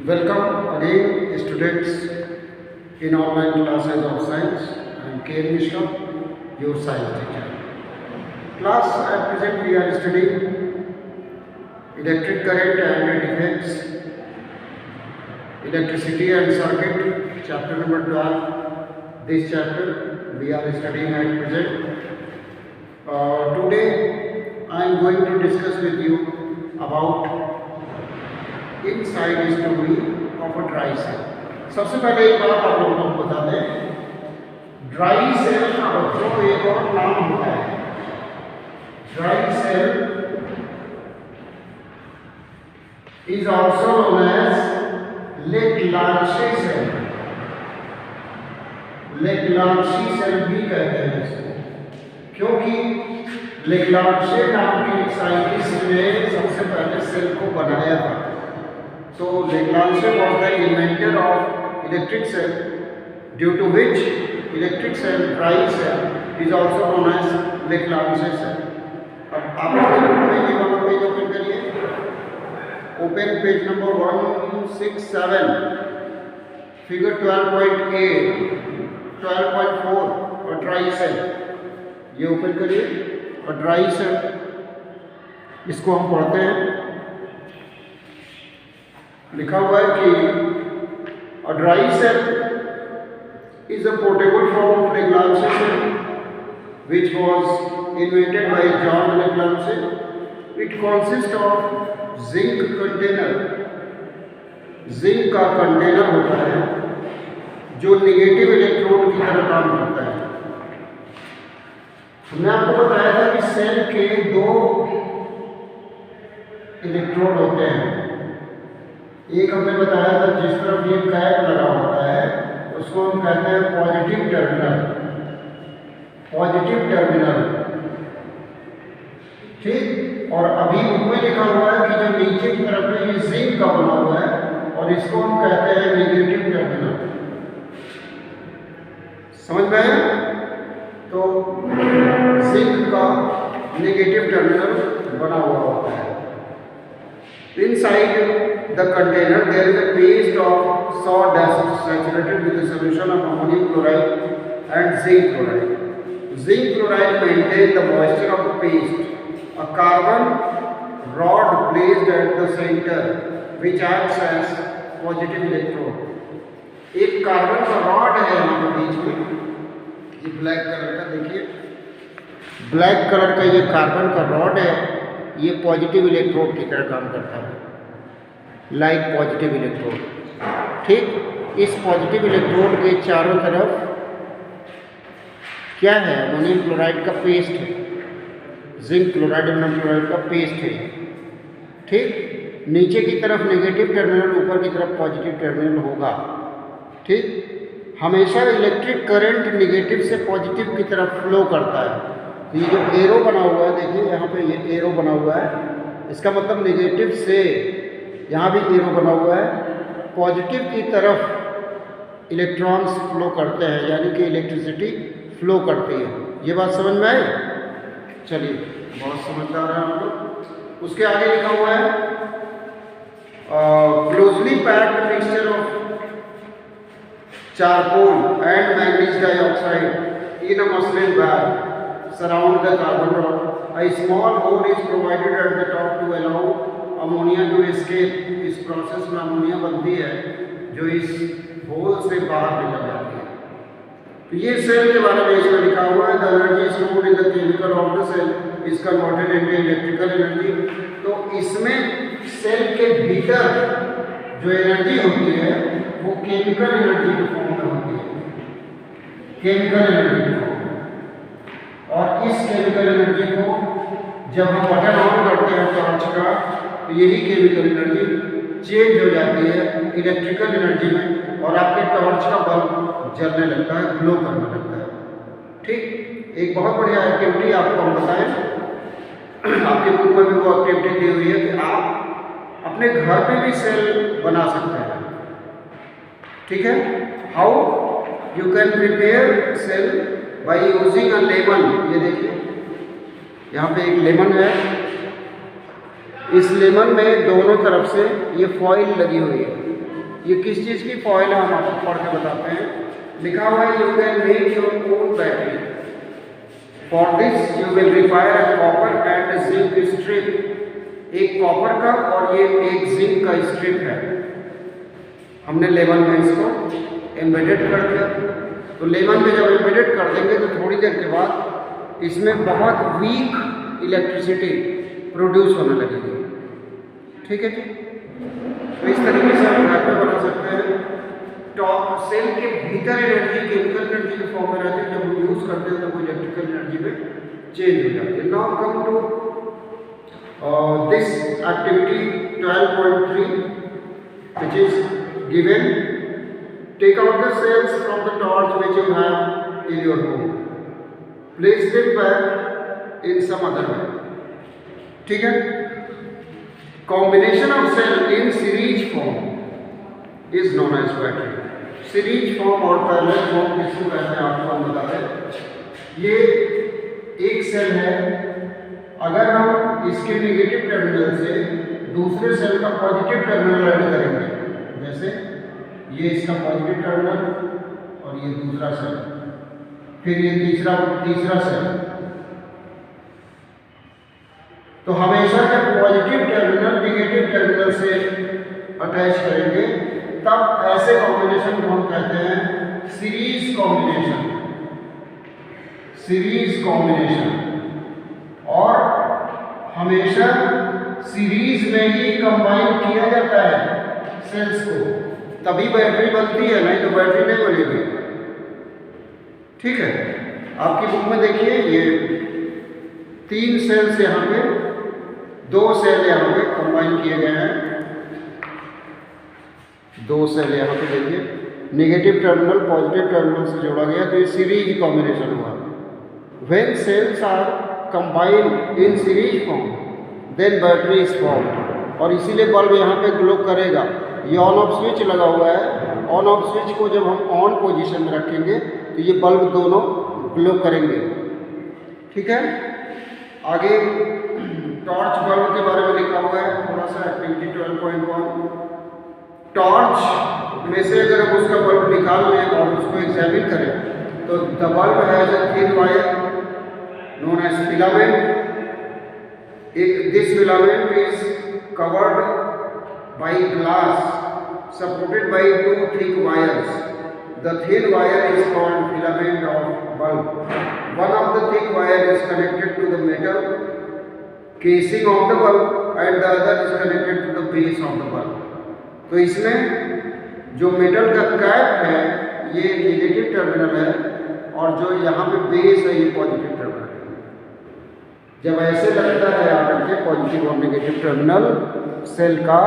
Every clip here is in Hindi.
Welcome again, students, in online classes of science. I am K. Mishra, your science teacher. Class at present we are studying electric current and defects, electricity and circuit, chapter number 12. This chapter we are studying at present. Today I am going to discuss with you about inside story of a dry cell. सबसे पहले एक बात आप लोगों को बता दें, ड्राई सेल का बच्चों को एक और नाम होता है। Dry cell is also known as leclanche cell. Leclanche cell भी कहते हैं इसको, क्योंकि लेक्लांशे नाम के एक साइंटिस्ट ने सबसे पहले सेल को बनाया था। So Lagrange was the inventor of electric cell, due to which electric cell, dry cell, is also known as Lagrange cell. अब आप ये वाला पेज ओपन करिए, ओपन पेज नंबर 167, फिगर 12.8, 12.4 और ड्राई सेल, ये ओपन करिए। और ड्राई सेल इसको हम पढ़ते हैं, लिखा हुआ है कि a dry cell is a portable form of Lagrange cell which was invented by John Lagrange. It consists of zinc container. Zinc का कंटेनर होता है जो निगेटिव इलेक्ट्रोड की तरह काम करता है। हमने आपको बताया था कि सेल के दो इलेक्ट्रोड होते हैं। एक हमने बताया था जिस तरफ ये कैप लगा होता है उसको हम कहते हैं पॉजिटिव टर्मिनल, पॉजिटिव टर्मिनल, ठीक। और अभी बुक में लिखा हुआ है कि जो नीचे की तरफ में ये जिंक का बना हुआ है और इसको हम कहते हैं नेगेटिव टर्मिनल। समझ में आया? तो जिंक का नेगेटिव टर्मिनल बना हुआ होता है। Inside the container there is a paste of sawdust saturated with a solution of ammonium chloride and zinc chloride. Zinc chloride maintains the moisture of the paste. A carbon rod placed at the center which acts as positive electrode. एक कार्बन का रॉड है यहाँ पर बीच में, ये ब्लैक कलर का, देखिए ब्लैक कलर का ये कार्बन का रॉड है, ये पॉजिटिव इलेक्ट्रोड की तरह काम करता है, लाइक पॉजिटिव इलेक्ट्रोड, ठीक। इस पॉजिटिव इलेक्ट्रोड के चारों तरफ क्या है? अमोनियम क्लोराइड का पेस्ट है, जिंक क्लोराइड अमोनियम क्लोराइड का पेस्ट है, ठीक। नीचे की तरफ नेगेटिव टर्मिनल, ऊपर की तरफ पॉजिटिव टर्मिनल होगा, ठीक। हमेशा इलेक्ट्रिक करंट नेगेटिव से पॉजिटिव की तरफ फ्लो करता है। तो ये जो एरो बना हुआ है, देखिए यहाँ पे ये एरो बना हुआ है, इसका मतलब नेगेटिव से, यहाँ भी एरो बना हुआ है, पॉजिटिव की तरफ इलेक्ट्रॉन्स फ्लो करते हैं, यानी कि इलेक्ट्रिसिटी फ्लो करती है। ये बात समझ में आई? चलिए, बहुत समझदार हैं आप लोग। उसके आगे लिखा हुआ है closely packed mixture of charcoal and manganese dioxide in a muslin bag surround the carbon rod. A small hole is provided at the top to allow ammonia to escape. इस प्रोसेस में अमोनिया बनती है जो इस होल से बाहर निकल जाती है। तो ये सेल के बारे में इसमें लिखा हुआ है, the energy stored in the chemical of the cell is converted into electrical energy. तो इसमें सेल के भीतर जो एनर्जी होती है वो केमिकल एनर्जी के फॉर्म में होती है, केमिकल एनर्जी के फॉर्म में। और इस केमिकल एनर्जी को जब हम बटन ऑन करते हैं टॉर्च का, तो यही केमिकल एनर्जी चेंज हो जाती है इलेक्ट्रिकल एनर्जी में और आपके टॉर्च का बल्ब जलने लगता है, ग्लो करने लगता है, ठीक। एक बहुत बढ़िया एक्टिविटी आपको हम बताएं, आपके बुक में भी वो एक्टिविटी दी हुई है कि आप अपने घर पे भी सेल बना सकते हैं, ठीक है। How you can prepare cell by using a lemon। ये देखिए यहाँ पे एक लेमन है, इस लेमन में दोनों तरफ से ये फॉइल लगी हुई है, ये किस चीज़ की फॉइल है हम आपको पढ़ के बताते हैं। लिखा हुआ है you can make your own battery. For this you will require a copper and zinc strip. एक कॉपर का और ये एक जिंक का स्ट्रिप है। हमने लेवल में इसको एम्बेडेड कर दिया। तो लेवल में जब एम्बेडेड कर देंगे तो थोड़ी देर के बाद इसमें बहुत वीक इलेक्ट्रिसिटी प्रोड्यूस होने लगेगी। ठीक है जी। तो इस तरीके से हम घर पे बना सकते हैं। टॉप सेल के भीतर एनर्जी केमिकल एनर्जी के फॉर्म में रहती है, जब हम यूज़ करते हैं तो वो इलेक्ट्रिकल एनर्जी में चेंज हो जाती है। Now come to this activity 12.3 which is given. Take out the cells from the torch which you have in your home. Place them back in some other way. ठीक है। Combination of cell in series form is known as battery. Series form और पैरेलल फॉर्म किसको कहते हैं आपको हम बताते हैं। ये एक सेल है, अगर हम इसके नेगेटिव टर्मिनल से दूसरे सेल का पॉजिटिव टर्मिनल ऐड करेंगे, जैसे ये इसका पॉजिटिव टर्मिनल और ये दूसरा सेल, फिर ये तीसरा सेल, तो हमेशा जब पॉजिटिव टर्मिनल नेगेटिव टर्मिनल से अटैच करेंगे तब ऐसे कॉम्बिनेशन को हम कहते हैं सीरीज कॉम्बिनेशन। सीरीज कॉम्बिनेशन, और हमेशा सीरीज में ही कंबाइन किया जाता है सेल्स को, तभी बैटरी बनती है, नहीं तो बैटरी नहीं बनेगी। ठीक है। आपकी बुक में देखिए ये 3 सेल्स यहाँ पे, 2 सेल यहाँ पे कंबाइन किए गए हैं। 2 सेल यहाँ पे देखिए, नेगेटिव टर्मिनल पॉजिटिव टर्मिनल से जोड़ा गया, तो ये सीरीज कॉम्बिनेशन हुआ। When cells are combined in series form then battery is formed. और इसीलिए बल्ब यहाँ पे ग्लो करेगा। ये ऑन ऑफ स्विच लगा हुआ है, ऑन ऑफ स्विच को जब हम ऑन पोजीशन में रखेंगे तो ये बल्ब दोनों ग्लो करेंगे। ठीक है। आगे टॉर्च बल्ब के बारे में लिखा हुआ है थोड़ा सा, एक्टिविटी 12.1। टॉर्च में से अगर हम उसका बल्ब निकाल लें और उसको एग्जामिन करें तो the bulb has a thin wire known as filament. This filament is covered by glass supported by 2 thick wires. The thin wire is called filament of bulb. One of the thick wire is connected to the metal casing of the bulb and the other is connected to the base of the bulb. तो इसमें जो मेटल का कैप है ये नेगेटिव टर्मिनल है, और जो यहाँ पे बेस है ये पॉजिटिव टर्मिनल है। जब ऐसे लगता है आकर के पॉजिटिव और नेगेटिव टर्मिनल सेल का,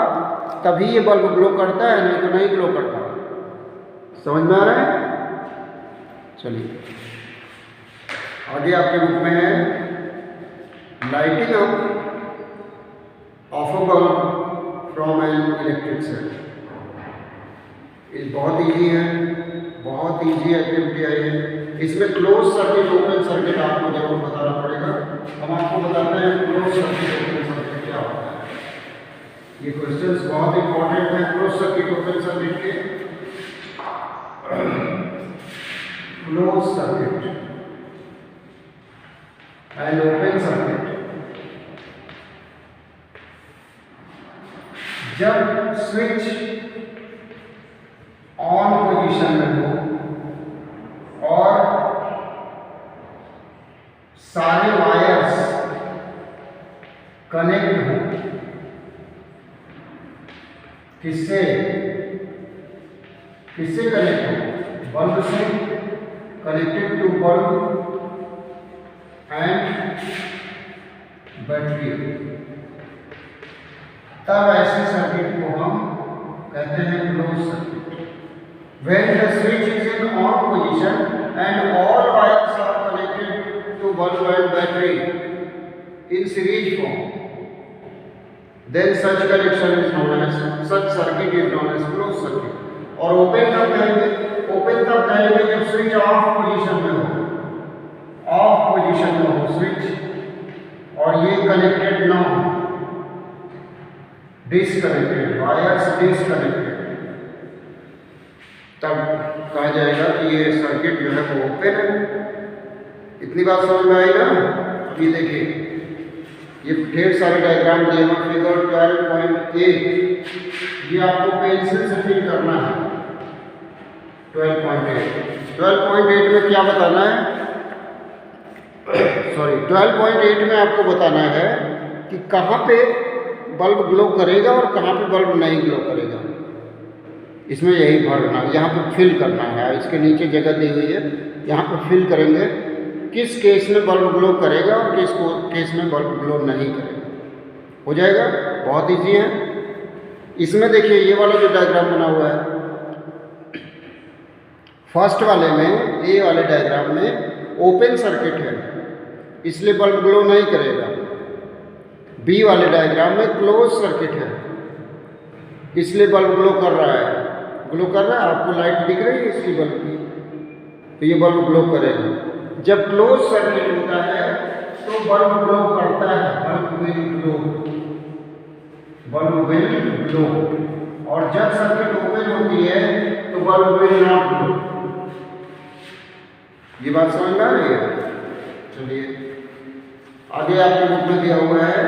तभी ये बल्ब ग्लो करता है, नहीं तो नहीं ग्लो करता। समझ में आ रहा है? चलिए आगे आपके बुक में है lighting up of a bulb from an electric cell. ये बहुत ईजी है, बहुत ईजी एक्टिविटी है ये। इसमें क्लोज सर्किट ओपन सर्किट आपको जरूर बताना पड़ेगा। हम आपको बताते हैं क्लोज सर्किट ओपन सर्किट क्या होता है। ये क्वेश्चंस बहुत इंपॉर्टेंट है क्लोज सर्किट ओपन सर्किट के। Close circuit and open circuit, जब स्विच ऑन पोजीशन में हो और सारे वायर्स कनेक्ट हो, किससे कनेक्ट हो? बल्ब से, connected to bulb and battery, तब ऐसे सर्किट को हम कहते हैं close circuit. When the switch is in on position and all wires are connected to bulb and battery in series form, then such connection is known as, such circuit is known as closed circuit. और ओपन कब कहेंगे? ओपन तब कहेंगे जब स्विच ऑफ पोजीशन में हो, ऑफ पोजीशन में हो स्विच और ये कनेक्टेड ना हो, डिसकनेक्टेड, वायर्स डिसकनेक्टेड, तब कहा जाएगा कि ये सर्किट जो है वो ओपन है। इतनी बात समझ में आई ना। अभी देखिए ये ढेर सारे डायग्राम दिए हैं। फिगर 12.8 ये आपको पेंसिल से फिल करना है। 12.8 में क्या बताना है? सॉरी 12.8 में आपको बताना है कि कहाँ पे बल्ब ग्लो करेगा और कहाँ पे बल्ब नहीं ग्लो करेगा। इसमें यही भरना, यहाँ पे फिल करना है। इसके नीचे जगह दी हुई है, यहाँ पे फिल करेंगे किस केस में बल्ब ग्लो करेगा और किस केस में बल्ब ग्लो नहीं करेगा। हो जाएगा, बहुत इजी है। इसमें देखिए ये वाला जो डायग्राम बना हुआ है, फर्स्ट वाले में, ए वाले डायग्राम में ओपन सर्किट है, इसलिए बल्ब ग्लो नहीं करेगा। बी वाले डायग्राम में क्लोज सर्किट है, इसलिए बल्ब ग्लो कर रहा है। ग्लो कर रहा है, आपको लाइट दिख रही है इसकी बल्ब की, तो ये बल्ब ग्लो करेगा। जब क्लोज सर्किट होता है तो बल्ब ग्लो करता है, bulb will glow, bulb will glow. और जब सर्किट ओपन होती है तो बल्ब विल नॉट ग्लो। ये बात समझ में आ रही है? चलिए आगे आपके बुक में दिया हुआ है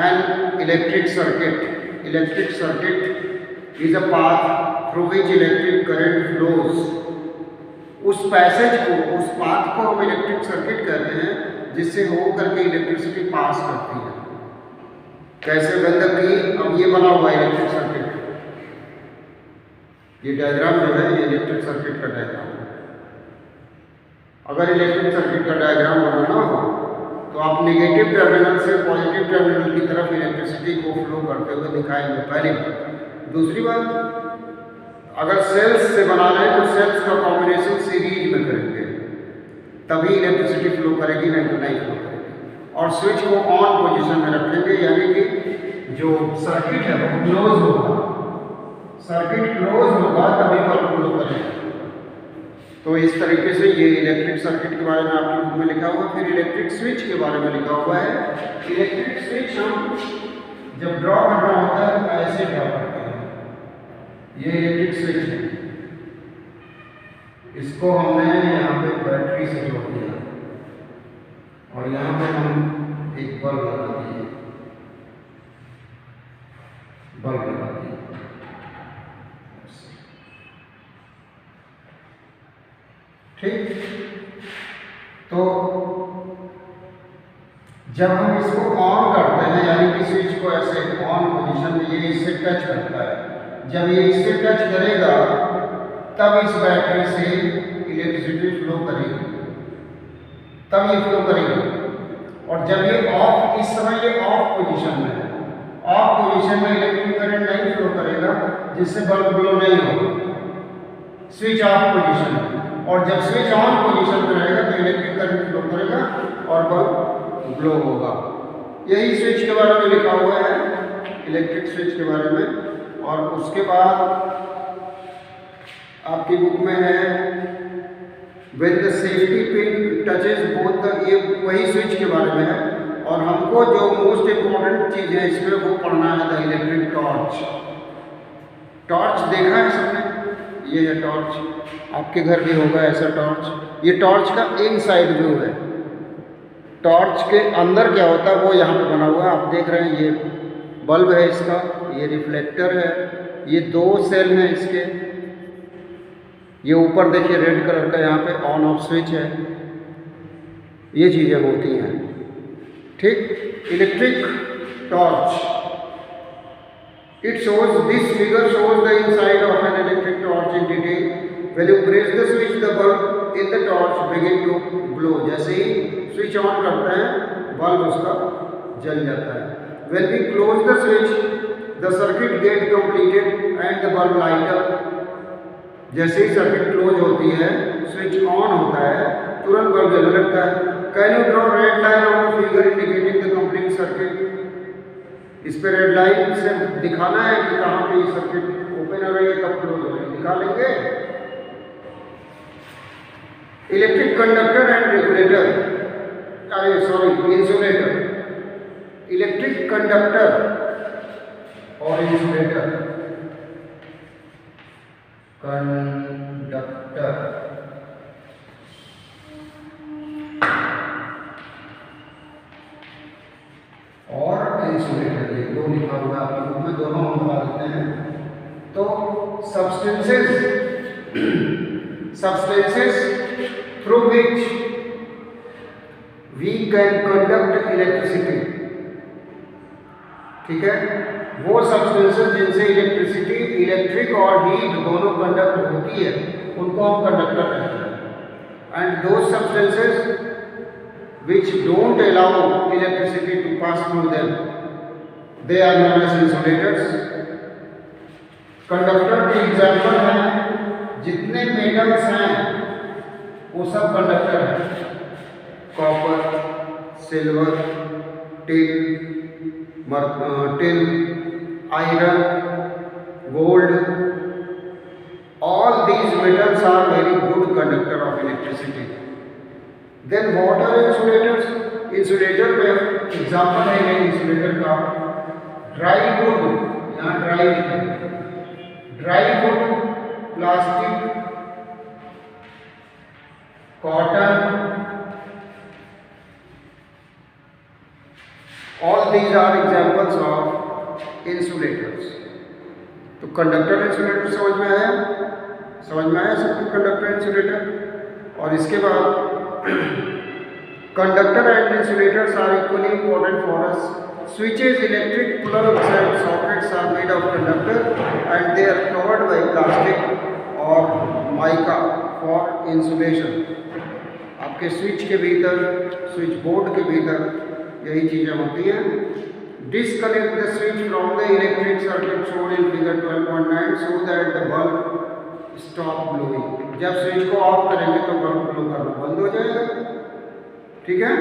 an electric circuit. Electric circuit is a path through which electric current flows. उस पैसेज को, उस पाथ को हम इलेक्ट्रिक सर्किट कहते हैं, जिससे हो करके इलेक्ट्रिसिटी पास करती है। कैसे बंद की? अब ये बना हुआ है इलेक्ट्रिक सर्किट। ये डायग्राम जो है ये इलेक्ट्रिक सर्किट का डायग्राम है। अगर इलेक्ट्रिक सर्किट का डायग्राम बनाना हो तो आप नेगेटिव टर्मिनल से पॉजिटिव टर्मिनल की तरफ इलेक्ट्रिसिटी को फ्लो करते हुए दिखाएंगे, पहली बात। दूसरी बात, अगर सेल्स से बना रहे हैं तो सेल्स का कॉम्बिनेशन सीरीज में करेंगे, तभी इलेक्ट्रिसिटी फ्लो करेगी, नहीं तो नहीं फ्लो करेगी। और स्विच को ऑन पोजीशन में रखेंगे, यानी कि जो सर्किट है वो क्लोज होगा। सर्किट क्लोज होगा तभी बल्ब ग्लो करेगा। तो इस तरीके से ये इलेक्ट्रिक सर्किट के बारे में आपकी बुक में लिखा हुआ है। फिर इलेक्ट्रिक स्विच के बारे में लिखा हुआ है। इलेक्ट्रिक स्विच हम जब ड्रॉ करना होता है तो ऐसे ड्रॉ करते हैं। ये इलेक्ट्रिक स्विच है, इसको हमने यहाँ पे बैटरी से जोड़ दिया और यहाँ पे हम एक बल्ब लगा दिए, बल्ब लगा दिए। ठीक, तो जब हम इसको ऑन करते हैं, यानी कि स्विच को ऐसे ऑन पोजीशन में, ये इससे टच करता है। जब ये इससे टच करेगा तब इस बैटरी से इलेक्ट्रिसिटी फ्लो करेगी, तब ये फ्लो करेगी। और जब ये ऑफ, इस समय ये ऑफ पोजीशन में है, ऑफ पोजीशन में इलेक्ट्रिक करंट नहीं फ्लो करेगा, जिससे बल्ब ग्लो नहीं होगा। स्विच ऑफ पोजीशन में, और जब स्विच ऑन पोजीशन में रहेगा तो इलेक्ट्रिक करंट फ्लो करेगा और बल्ब ग्लो होगा। यही स्विच के बारे में लिखा हुआ है, इलेक्ट्रिक स्विच के बारे में। और उसके बाद आपकी बुक में है when the safety pin touches both the, ये वही स्विच के बारे में है। और हमको जो मोस्ट इम्पोर्टेंट चीज़ है इसमें वो पढ़ना है द इलेक्ट्रिक टॉर्च। टॉर्च देखा है सबने? ये है टॉर्च, आपके घर भी होगा ऐसा टॉर्च। ये टॉर्च का इनसाइड व्यू है। टॉर्च के अंदर क्या होता है वो यहाँ पे बना हुआ है, आप देख रहे हैं। ये बल्ब है इसका, ये रिफ्लेक्टर है, ये दो सेल हैं इसके। ये ऊपर देखिए रेड कलर का यहाँ पे ऑन ऑफ स्विच है। ये चीज़ें होती हैं। ठीक, electric torch, it shows, this figure shows the inside of an electric torch in detail. When you press the switch, the bulb in the torch begin to glow. जैसे ही स्विच ऑन करते हैं बल्ब उसका जल जाता है। When we close the switch, the circuit get completed and the bulb light up. जैसे ही सर्किट क्लोज होती है, स्विच ऑन होता है, तुरंत बल्ब जलने लगता है। Can you draw red line on the figure indicating the complete circuit? इस पे रेड लाइन से दिखाना है कि कहाँ पे ये सर्किट ओपन हो रही है, कब क्लोज हो रही है, दिखा लेंगे। इलेक्ट्रिक कंडक्टर एंड रेगुलेटर, अरे सॉरी इंसुलेटर। इलेक्ट्रिक कंडक्टर और इंसुलेटर, कंडक्टर और इंसुलेटर, ये दो लिखा हुआ है आपकी बुक में, दोनों हम बता देते हैं। तो substances through which we can conduct electricity, ठीक है, वो सब्सटेंसेस जिनसे इलेक्ट्रिसिटी, इलेक्ट्रिक और हीट दोनों कंडक्ट होती है उनको हम कंडक्टर कहते हैं। And those substances which don't allow electricity to pass through them, they are known as insulators. Conductor के एग्जाम्पल हैं, जितने मेटल्स हैं वो सब कंडक्टर हैं। Copper, silver, tin, iron, gold, all these metals are very good conductor of electricity. Then what are insulators? Insulator में एग्जाम्पल है इंसुलेटर का ड्राई वुड, यहाँ ड्राई लिखा, dry would, plastic, cotton, all these are examples of insulators. तो कंडक्टर इंसुलेटर समझ में आया, सबको कंडक्टर इंसुलेटर। और इसके बाद conductor and insulators are equally important for us. Switches, electric plugs and sockets are made of conductor and they are covered by plastic or mica for insulation. आपके स्विच के भीतर, स्विच बोर्ड के भीतर यही चीज़ें होती हैं। Disconnect the switch from the electric circuit shown in figure 12.9 so that the bulb stop glowing. जब स्विच को ऑफ करेंगे तो बल्ब ग्लो करना बंद हो जाएगा, ठीक है।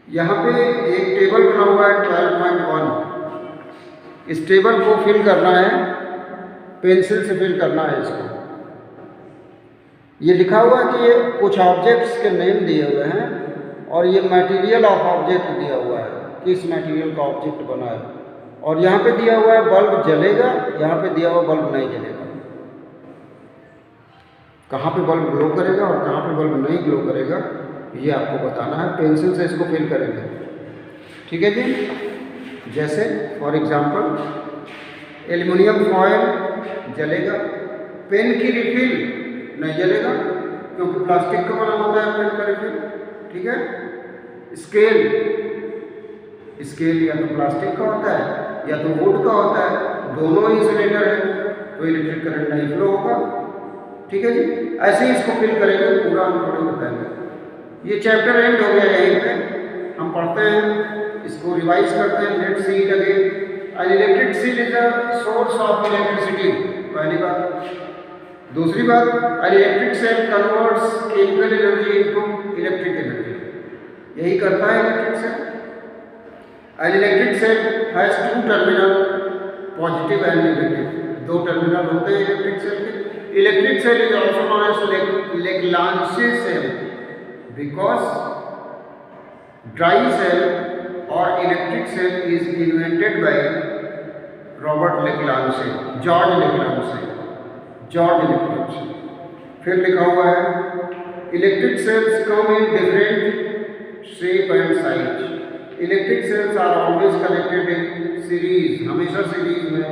यहाँ पे एक टेबल बना हुआ है 12.1, इस टेबल को फिल करना है, पेंसिल से फिल करना है इसको। ये लिखा हुआ है कि ये कुछ ऑब्जेक्ट्स के नेम दिए हुए हैं और ये मटेरियल ऑफ ऑब्जेक्ट दिया हुआ है, किस मटेरियल का ऑब्जेक्ट बना है। और यहाँ पे दिया हुआ है बल्ब जलेगा, यहाँ पे दिया हुआ बल्ब नहीं जलेगा। कहाँ पे बल्ब ग्लो करेगा और कहाँ पे बल्ब नहीं ग्लो करेगा ये आपको बताना है, पेंसिल से इसको फिल करेंगे, ठीक है जी। जैसे फॉर एग्जांपल एल्युमिनियम फॉयल जलेगा, पेन की रिफिल नहीं जलेगा क्योंकि प्लास्टिक का बना होता है पेन का रिफिल, ठीक है। स्केल या तो प्लास्टिक का होता है या तो वुड का होता है, दोनों इंसुलेटर है तो इलेक्ट्रिक करंट नहीं फ्लो होगा, ठीक है जी। ऐसे ही इसको फिल करेंगे, पूरा हम थोड़ा बताएंगे। ये चैप्टर एंड हो गया, यहीं पे हम पढ़ते हैं, इसको रिवाइज करते हैं। Let's see it again. An electric cell is a source of electricity, पहली बात। दूसरी बात, an electric cell converts chemical energy into electric energy, यही करता है electric cell. An electric cell has two terminal, positive and negative, दो टर्मिनल होते हैं इलेक्ट्रिक सेल के। Electric cell is also known as Lagrange cell because dry cell or electric cell is invented by Robert Lagrange, George Lagrange। फिर लिखा हुआ है electric cells come in different shape and size. Electric cells are always connected in series, हमेशा सीरीज में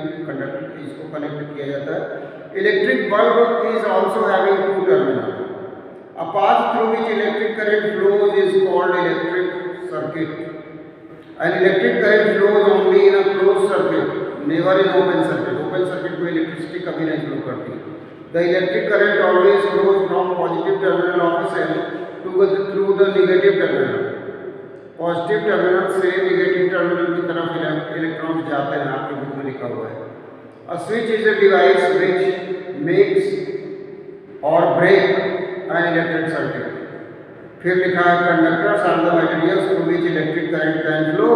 इसको कनेक्ट किया जाता है। Electric bulb is also having two terminals. A path through which electric current flows is called electric circuit. An electric current flows only in a closed circuit, never in open circuit. Open circuit में electricity कभी नहीं flow करती। The electric current always flows from positive terminal of a cell through the negative terminal. Positive terminal से नेगेटिव टर्मिनल की तरफ इलेक्ट्रॉन्स जाते हैं, आपके बुक में लिखा हुआ है। A switch is a device which makes or break an electric circuit. फिर लिखा है conductors are the materials through which electric current can flow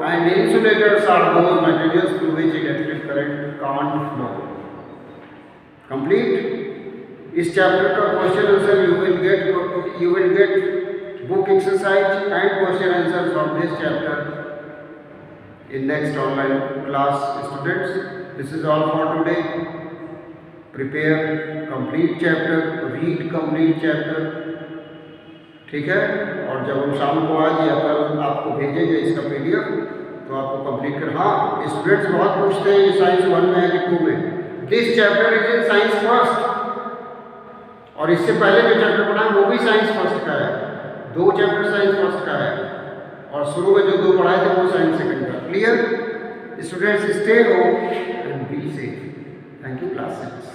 and insulators are those materials through which electric current can't flow. Complete? इस चैप्टर का question answer you will get book exercise and question answers from this chapter in next online class, students. This is all for today. Prepare complete chapter, read complete chapter, ठीक है। और जब हम शाम को आज या कल आपको भेजेंगे इसका PDF तो आपको कंप्लीट कर। हाँ, स्टूडेंट्स बहुत पूछते हैं ये साइंस 1 में है कि 2 में। This chapter is in science first, और इससे पहले जो चैप्टर पढ़ा है वो भी साइंस फर्स्ट का है। 2 चैप्टर साइंस फर्स्ट का है, और शुरू में जो 2 पढ़ाए थे वो साइंस सेकंड का। Clear students, stay home and be safe. Thank you class 6।